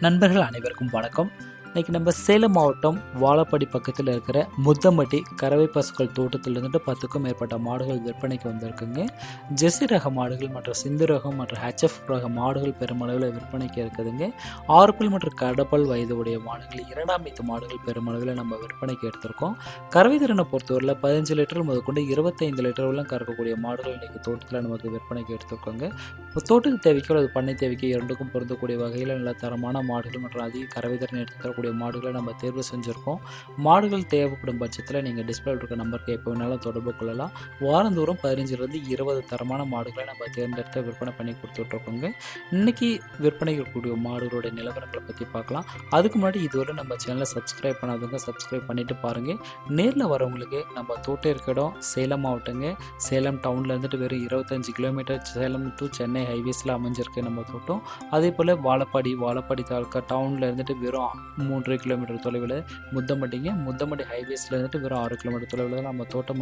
நண்பர்கள் அனைவருக்கும் வணக்கம். இன்றைக்கி நம்ம சேலம் மாவட்டம் வாழப்பாடி பக்கத்தில் இருக்கிற முத்தம்பட்டி கறவை பசுக்கள் தோட்டத்திலிருந்து 10க்கும் மேற்பட்ட மாடுகள் விற்பனைக்கு வந்திருக்குங்க. ஜெர்சி ரக மாடுகள் மற்றும் சிந்து ரகம் மற்றும் ஹெச்எஃப் ரக மாடுகள் பெருமளவில் விற்பனைக்கு இருக்குதுங்க. ஆறுப்பல் மற்றும் கடப்பல் வயது உடைய மாடுகள், இரண்டாம் மீத்து மாடுகள் பெருமளவில் நம்ம விற்பனைக்கு எடுத்திருக்கோம். கறவை திறனை பொறுத்தவரையில் 15 லிட்டர் முதற்கொண்டு 25 லிட்டர் வரலாம் கறக்கக்கூடிய மாடுகள் இன்றைக்கி தோட்டத்தில் நமக்கு விற்பனைக்கு எடுத்திருக்கோங்க. தோட்டத்து தேவைக்கோ அல்லது பண்ணை தேவைக்கு இரண்டுக்கும் பொருந்தக்கூடிய வகையில் நல்ல தரமான மாடுகள் மற்றும் அதிக கறவை திறனை எடுத்து தரக்கூடிய மாடுகளை நம்ம தேர்வு செஞ்சுருக்கோம். மாடுகள் தேவைப்படும் பட்சத்தில் நீங்கள் டிஸ்பிளேல இருக்க நம்பருக்கு எப்போ வேணாலும் தொடர்பு கொள்ளலாம். வாரந்தோறும் 15லிருந்து 20 தரமான மாடுகளை நம்ம தேர்ந்தெடுத்து விற்பனை பண்ணி கொடுத்துட்ருக்கோங்க. இன்றைக்கி விற்பனைக்கு இருக்கக்கூடிய மாடுகளுடைய நிலவரங்களை பற்றி பார்க்கலாம். அதுக்கு முன்னாடி இதுவரை நம்ம சேனலை சப்ஸ்கிரைப் பண்ணாதவங்க சப்ஸ்கிரைப் பண்ணிவிட்டு பாருங்கள். நேரில் வரவங்களுக்கு நம்ம தோட்டம் இருக்க இடம் சேலம் மாவட்டங்க. சேலம் டவுனில் இருந்துட்டு வெறும் 25 கிலோமீட்டர் சேலம் டு சென்னை ஹைவேஸில் அமைஞ்சிருக்கு நம்ம தோட்டம். அதே போல் வாழப்பாடி தாலுக்கா டவுனில் இருந்துட்டு வெறும் 3 கிலோமீட்டர் தொலைவில் முத்தம்பட்டி ஹைவேஸில் இருந்துட்டு வெறும் 6 கிலோமீட்டர் தொலைவில் தான் நம்ம தோட்டம்